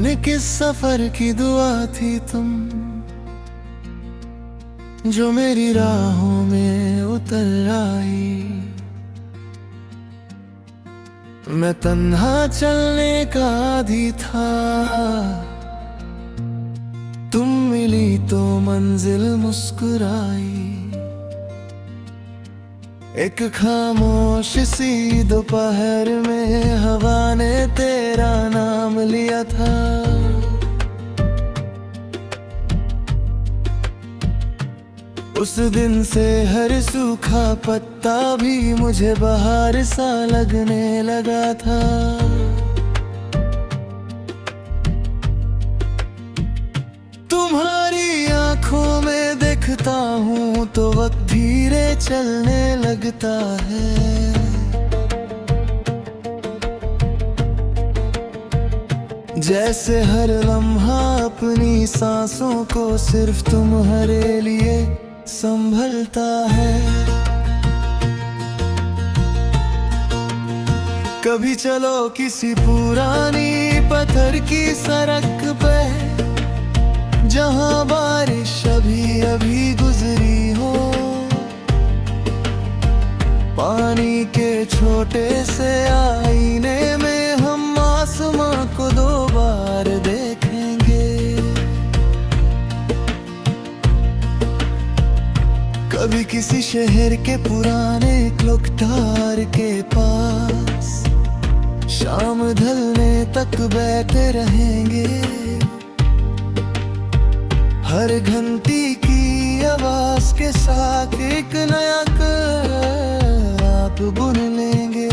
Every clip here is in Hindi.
जाने किस सफर की दुआ थी तुम, जो मेरी राहों में उतर आई। मैं तन्हा चलने का आदी था, तुम मिली तो मंजिल मुस्कुराई। एक खामोश सी दोपहर में हवा ने तेरा नाम लिया था। उस दिन से हर सूखा पत्ता भी मुझे बहार सा लगने लगा था। तुम्हारी आंखों में देखता हूँ तो वक्त धीरे चलने लगता है। जैसे हर लम्हा अपनी सांसों को सिर्फ तुम्हारे लिए संभलता है। कभी चलो किसी पुरानी पत्थर की सड़क पे, जहां बारिश अभी अभी गुजरी हो। पानी के छोटे से आईने में हम आसमां को दो बार देखेंगे। कभी किसी शहर के पुराने क्लॉक टावर के पास शाम ढलने तक बैठे रहेंगे। हर घंटी की आवाज के साथ एक नया आप बुन लेंगे।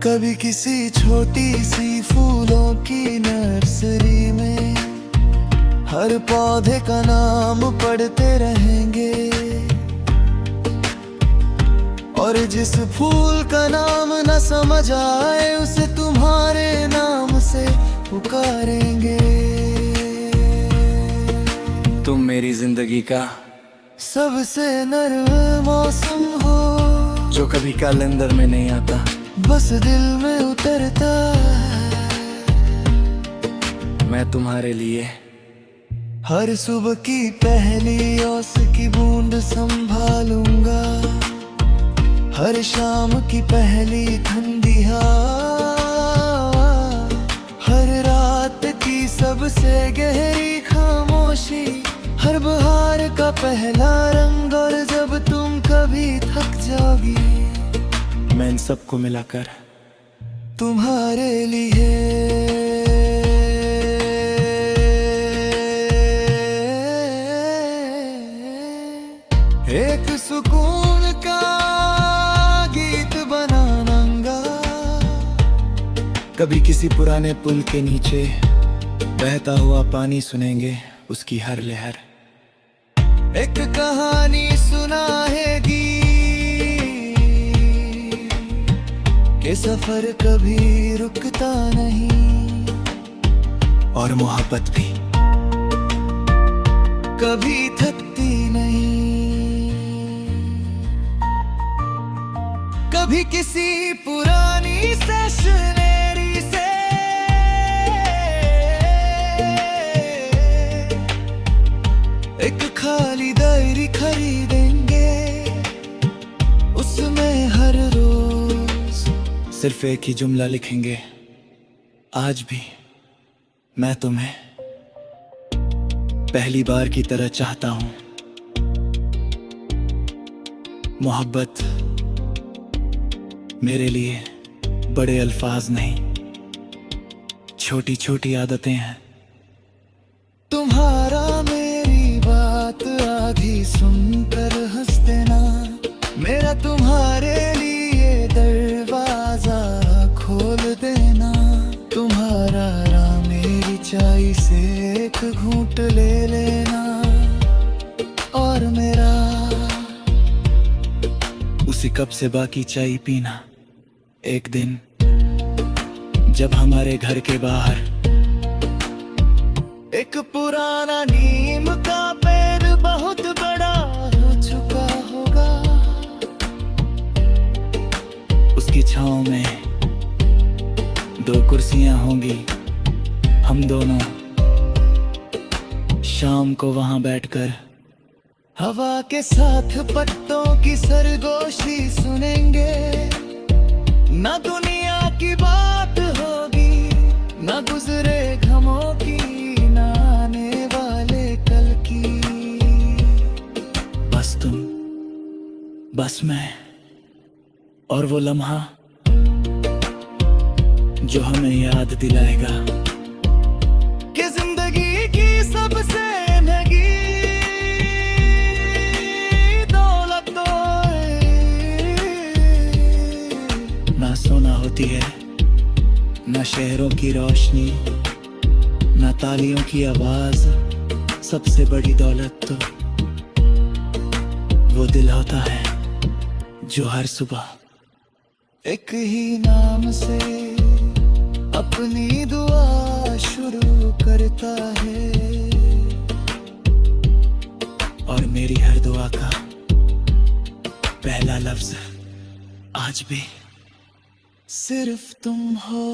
कभी किसी छोटी सी फूलों की नर्सरी में हर पौधे का नाम पढ़ते रहेंगे। और जिस फूल का नाम न समझ आए उसे तुम्हारे नाम से पुकारेंगे। तुम मेरी जिंदगी का सबसे नर्म मौसम हो, जो कभी कैलेंडर में नहीं आता, बस दिल में उतरता है। मैं तुम्हारे लिए हर सुबह की पहली ओस की बूंद संभालूंगा। हर शाम की पहली ठंडी हवा, हर रात की सबसे गहरी खामोशी, हर बहार का पहला रंग। और जब तुम कभी थक जाओगी, मैं इन सबको मिलाकर तुम्हारे लिए एक सुकून का गीत बनाऊंगा। कभी किसी पुराने पुल के नीचे बहता हुआ पानी सुनेंगे, उसकी हर लहर एक कहानी सुनाएगी कि सफर कभी रुकता नहीं। और मोहब्बत भी कभी थकती नहीं। कभी किसी पुरानी स्टेशनरी से एक खाली डायरी खरीदेंगे। उसमें हर रोज सिर्फ एक ही जुमला लिखेंगे, आज भी मैं तुम्हें पहली बार की तरह चाहता हूं। मोहब्बत मेरे लिए बड़े अल्फाज नहीं, छोटी छोटी आदतें हैं। तुम्हारा मेरी बात आधी सुनकर हंस देना, मेरा तुम्हारे लिए दरवाजा खोल देना। तुम्हारा राह मेरी चाय से एक घूंट ले लेना। और मेरा उसी कप से बाकी चाय पीना। एक दिन जब हमारे घर के बाहर एक पुराना नीम का पेड़ बहुत बड़ा हो चुका होगा। उसकी छांव में दो कुर्सियां होंगी, हम दोनों शाम को वहां बैठकर हवा के साथ पत्तों की सरगोशी सुनेंगे। ना दुनिया की बात होगी, ना गुजरे घमों की, ना आने वाले कल की। बस तुम, बस मैं और वो लम्हा जो हमें याद दिलाएगा कि जिंदगी की सबसे महंगी दौलत तो ना सोना होती है, ना शहरों की रोशनी, ना तालियों की आवाज। सबसे बड़ी दौलत तो वो दिल होता है जो हर सुबह एक ही नाम से अपनी दुआ शुरू करता है। और मेरी हर दुआ का पहला लफ्ज आज भी सिर्फ तुम हो।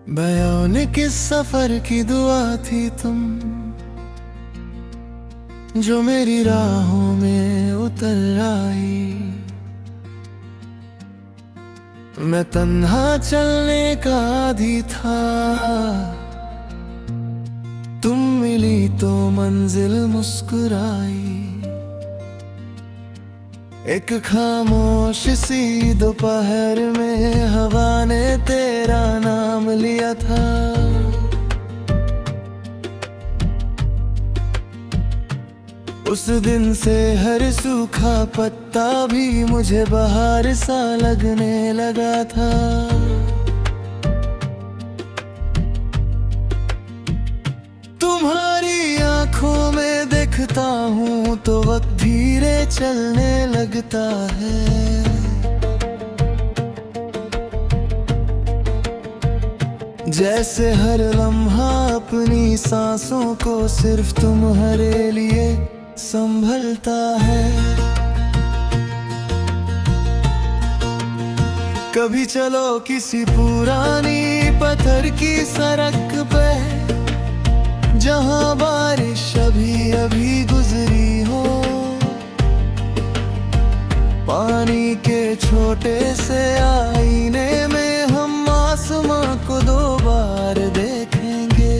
बयान किस सफर की दुआ थी तुम, जो मेरी राहों में उतर आई। मैं तन्हा चलने का आदी था, तुम मिली तो मंजिल मुस्कुराई। एक खामोश सी दोपहर में हवा ने तेरा नाम लिया था। उस दिन से हर सूखा पत्ता भी मुझे बहार सा लगने लगा था। तुम्हारी आंखों में देखता हूँ तो वक्त धीरे चलने लगता है। जैसे हर लम्हा अपनी सांसों को सिर्फ तुम्हारे लिए संभलता है। कभी चलो किसी पुरानी पत्थर की सड़क पे, जहाँ बारिश अभी अभी गुजरी हो। पानी के छोटे से आईने में हम आसमां को दो बार देखेंगे।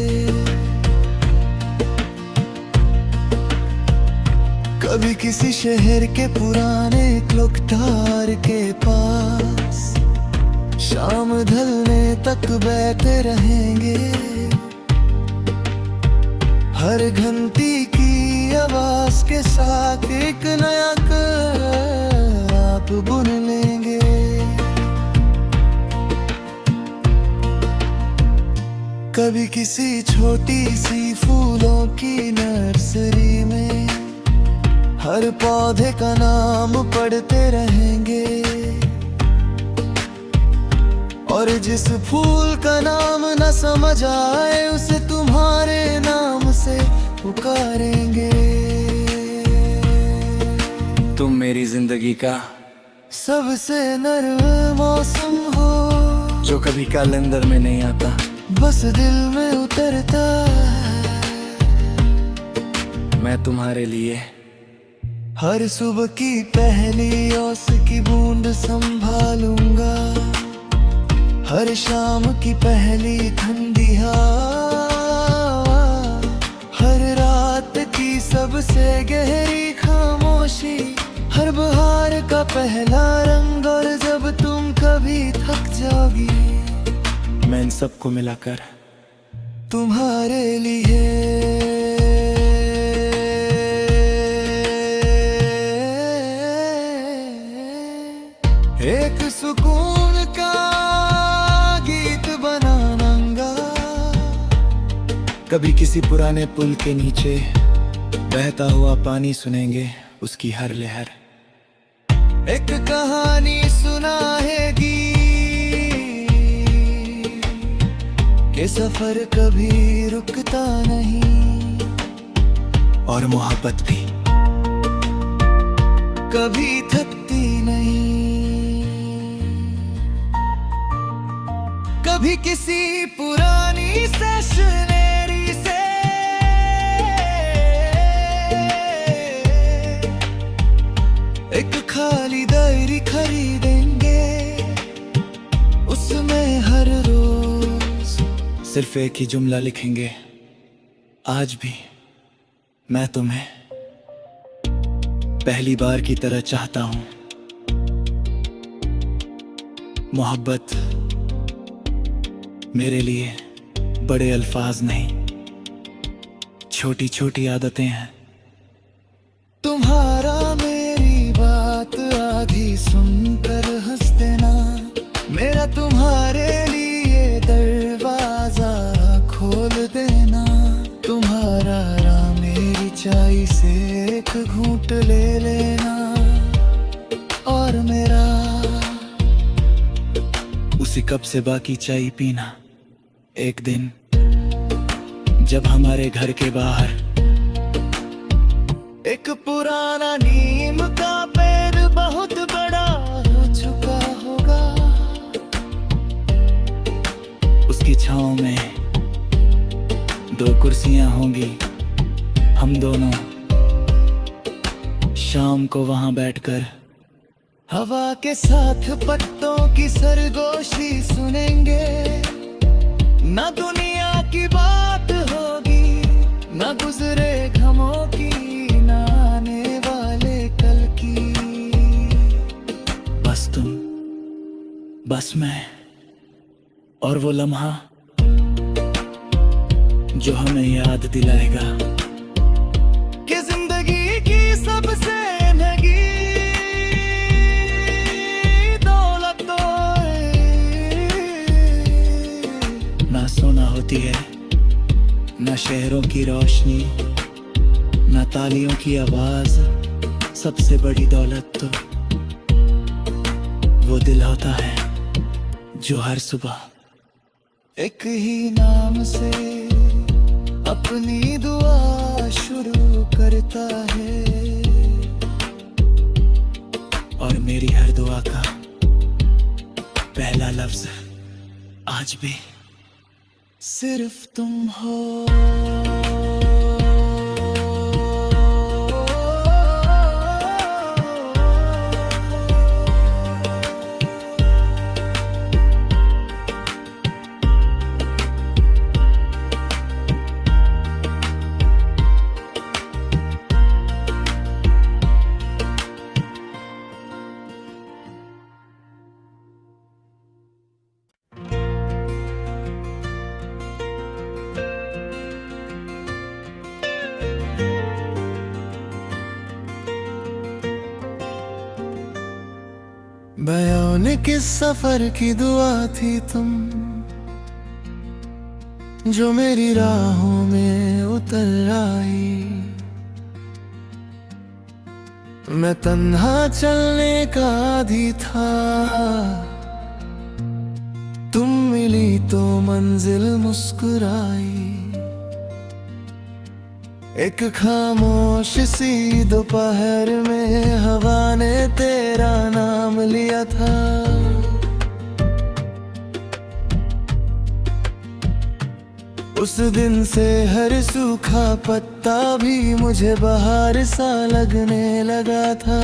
कभी किसी शहर के पुराने क्लॉक टावर के पास शाम ढलने तक बैठे रहेंगे। हर घंटी की आवाज के साथ एक नया आप बुन लेंगे। कभी किसी छोटी सी फूलों की नर्सरी में हर पौधे का नाम पढ़ते रहेंगे। और जिस फूल का नाम न समझ आए उसे तुम्हारे नाम से पुकारेंगे। तुम मेरी जिंदगी का सबसे नर्म मौसम हो, जो कभी कैलेंडर में नहीं आता, बस दिल में उतरता है। मैं तुम्हारे लिए हर सुबह की पहली ओस की बूंद संभालूंगा। हर शाम की पहली ठंडी हवा, हर रात की सबसे गहरी खामोशी, हर बहार का पहला रंग। और जब तुम कभी थक जाओगी, मैं इन सबको मिलाकर तुम्हारे लिए कभी किसी पुराने पुल के नीचे बहता हुआ पानी सुनेंगे, उसकी हर लहर एक कहानी सुनाएगी कि सफर कभी रुकता नहीं, और मोहब्बत भी कभी थकती नहीं। कभी किसी पुरानी स्टेशनरी से एक खाली डायरी खरीदेंगे, उसमें हर रोज सिर्फ एक ही जुमला लिखेंगे, आज भी मैं तुम्हें पहली बार की तरह चाहता हूं। मोहब्बत मेरे लिए बड़े अल्फाज नहीं, छोटी छोटी आदतें हैं। तुम्हारा मेरी बात आधी सुनकर हंस देना, मेरा तुम्हारे लिए दरवाजा खोल देना। तुम्हारा राह मेरी चाय से एक घूंट ले लेना, और मेरा उसी कप से बाकी चाय पीना। एक दिन जब हमारे घर के बाहर एक पुराना नीम का पेड़ बहुत बड़ा हो चुका होगा, उसकी छांव में दो कुर्सियां होंगी, हम दोनों शाम को वहां बैठकर हवा के साथ पत्तों की सरगोशी सुनेंगे। ना दुनिया की बात होगी, ना गुजरे घमों की, ना आने वाले कल की। बस तुम, बस मैं, और वो लम्हा जो हमें याद दिलाएगा कि जिंदगी की सबसे महंगी दौलत तो ना सोना होती है, ना शहरों की रोशनी, ना तालियों की आवाज। सबसे बड़ी दौलत तो वो दिल होता है जो हर सुबह एक ही नाम से अपनी दुआ शुरू करता है, और मेरी हर दुआ का पहला लफ्ज आज भी सिर्फ तुम हो। बयान किस सफर की दुआ थी तुम, जो मेरी राहों में उतर आई। मैं तन्हा चलने का आदी था, तुम मिली तो मंजिल मुस्कुराई। एक खामोश सी दोपहर में हवा ने तेरा नाम लिया था। उस दिन से हर सूखा पत्ता भी मुझे बहार सा लगने लगा था।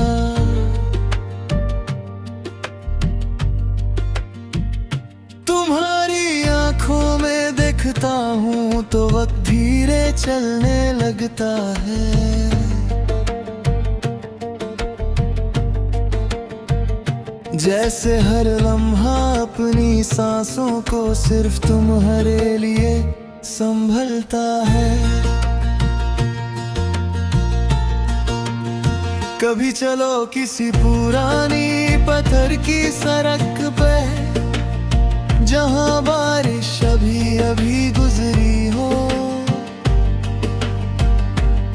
तुम्हारी आंखों में देखता हूँ तो वक्त धीरे चलने लगता है। जैसे हर लम्हा अपनी सांसों को सिर्फ तुम्हारे लिए संभलता है। कभी चलो किसी पुरानी पत्थर की सड़क पे, जहां बारिश अभी अभी गुजरी हो।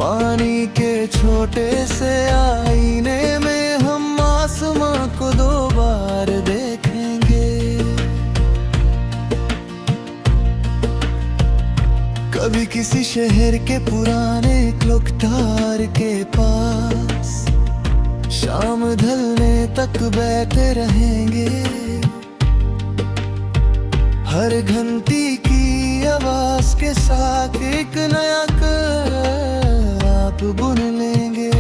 पानी के छोटे से आईने में हम आसमां को दो बार देखेंगे। कभी किसी शहर के पुराने क्लॉक टावर के पास शाम ढलने तक बैठे रहेंगे। हर घंटी की आवाज के साथ एक नया आप बुन लेंगे।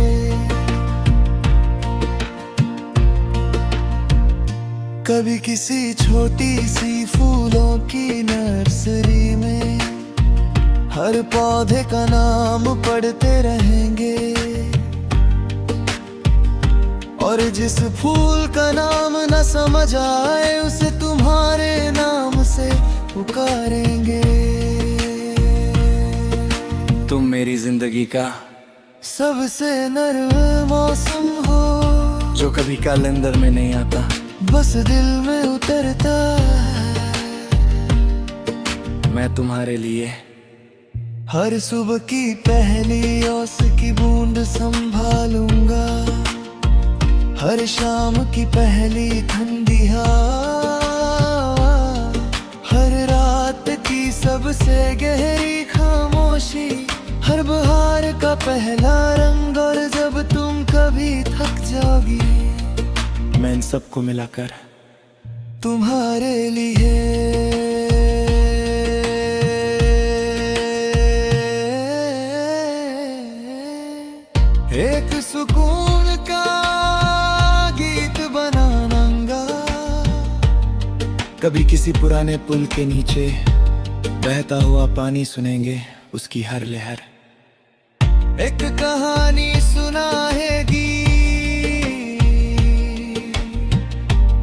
कभी किसी छोटी सी फूलों की नर्सरी में हर पौधे का नाम पढ़ते रहेंगे। और जिस फूल का नाम न समझ आए उसे तुम्हारे नाम से पुकारेंगे। तुम मेरी जिंदगी का सबसे नर्म मौसम हो, जो कभी कैलेंडर में नहीं आता, बस दिल में उतरता है। मैं तुम्हारे लिए हर सुबह की पहली ओस की बूंद संभालूंगा। हर शाम की पहली ठंडी हवा, हर रात की सबसे गहरी खामोशी, हर बहार का पहला रंग। और जब तुम कभी थक जाओगी, मैं इन सबको मिलाकर तुम्हारे लिए एक सुकून का गीत बनाऊंगा। कभी किसी पुराने पुल के नीचे बहता हुआ पानी सुनेंगे, उसकी हर लहर एक कहानी सुनाएगी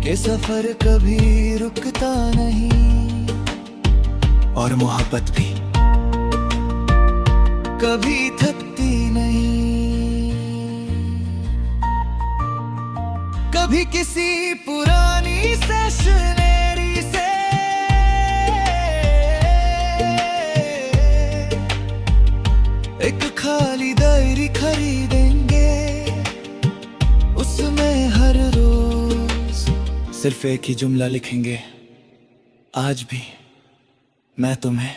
कि सफर कभी रुकता नहीं। और मोहब्बत भी कभी थकती नहीं। कभी किसी पुरानी स्टेशनरी से एक खाली डायरी खरीदेंगे। उसमें हर रोज सिर्फ एक ही जुमला लिखेंगे, आज भी मैं तुम्हें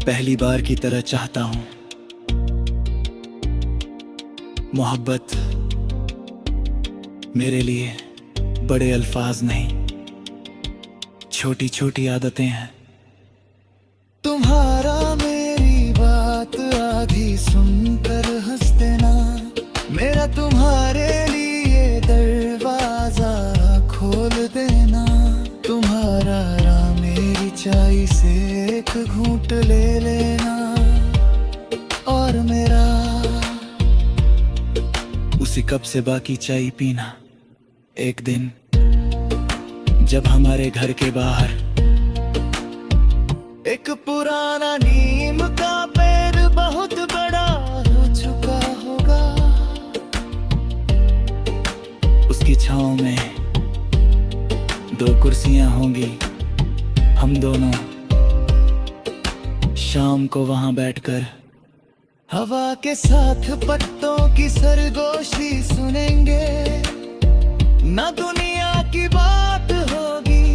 पहली बार की तरह चाहता हूं। मोहब्बत मेरे लिए बड़े अल्फाज नहीं, छोटी छोटी आदतें हैं। तुम्हारा मेरी बात आधी सुनकर हंस देना, मेरा तुम्हारे लिए दरवाजा खोल देना। तुम्हारा राह मेरी चाय से एक घूंट ले लेना, और मेरा उसी कप से बाकी चाय पीना। एक दिन जब हमारे घर के बाहर एक पुराना नीम का पेड़ बहुत बड़ा हो चुका होगा। उसकी छांव में दो कुर्सियां होंगी, हम दोनों शाम को वहां बैठकर हवा के साथ पत्तों की सरगोशी सुनेंगे। ना दुनिया की बात होगी,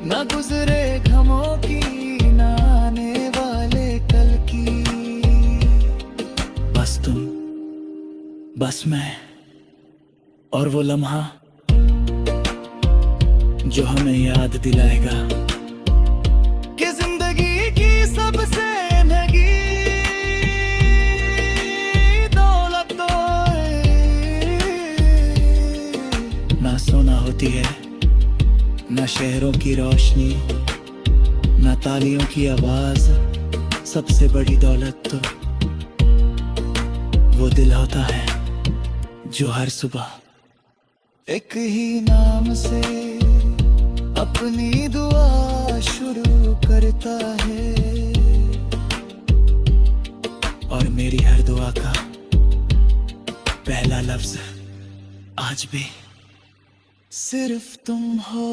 ना गुजरे घमों की, ना आने वाले कल की। बस तुम, बस मैं, और वो लम्हा जो हमें याद दिलाएगा कि जिंदगी की सबसे महंगी दौलत तो ना सोना होती है, ना शहरों की रोशनी, ना तालियों की आवाज। सबसे बड़ी दौलत तो वो दिल होता है जो हर सुबह एक ही नाम से अपनी दुआ शुरू करता है। और मेरी हर दुआ का पहला लफ्ज आज भी सिर्फ तुम हो।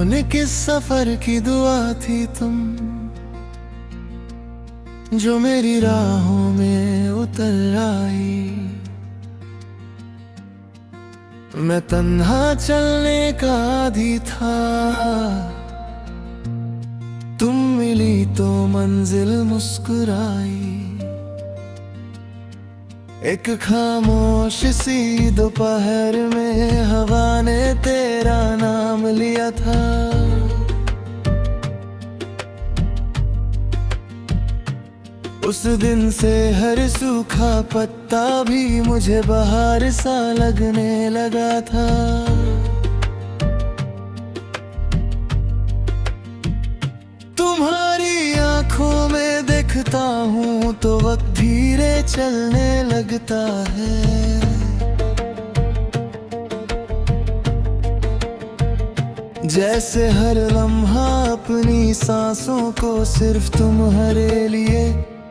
जाने किस सफर की दुआ थी तुम, जो मेरी राहों में उतर आई। मैं तन्हा चलने का आदी था, तुम मिली तो मंजिल मुस्कुराई। एक खामोश सी दोपहर में हवा ने तेरा नाम लिया था। उस दिन से हर सूखा पत्ता भी मुझे बहार सा लगने लगा था। तुम्हारी आंखों में देखता हूँ तो वक्त धीरे चलने लगता है। जैसे हर लम्हा अपनी सांसों को सिर्फ तुम्हारे लिए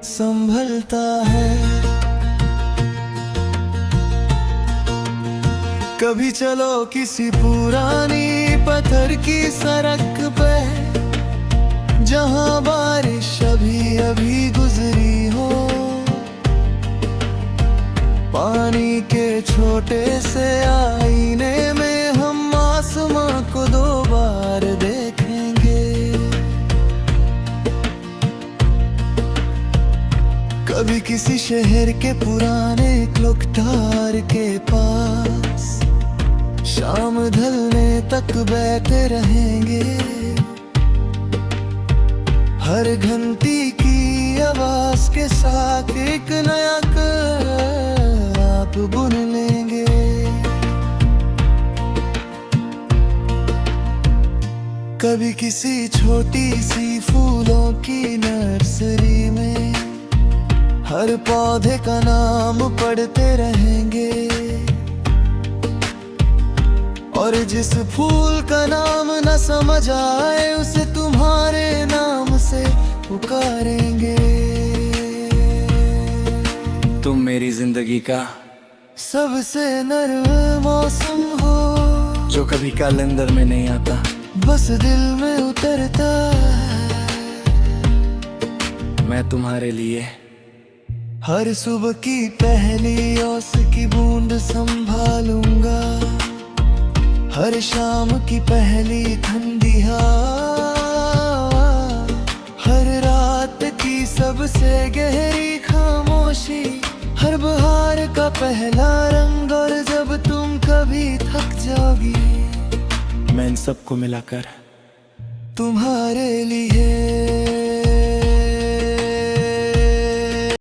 संभलता है। कभी चलो किसी पुरानी पत्थर की सड़क पे, जहां बारिश अभी अभी गुजरी हो। पानी के छोटे से आईने में हम आसमां को दो बार देखेंगे। कभी किसी शहर के पुराने क्लॉक टावर के पास शाम ढलने तक बैठे रहेंगे। हर घंटी की आवाज के साथ एक नया आप बुन लेंगे। कभी किसी छोटी सी फूलों की नर्सरी में हर पौधे का नाम पढ़ते रहेंगे। और जिस फूल का नाम न समझ आए उसे तुम्हारे नाम से पुकारेंगे। तुम मेरी जिंदगी का सबसे नर्म मौसम हो, जो कभी कैलेंडर में नहीं आता, बस दिल में उतरता है। मैं तुम्हारे लिए हर सुबह की पहली ओस की बूंद संभालूंगा। हर शाम की पहली ठंडी हवा, हर रात की सबसे गहरी खामोशी, हर बहार का पहला रंग। और जब तुम कभी थक जाओगी, मैं इन सबको मिलाकर तुम्हारे लिए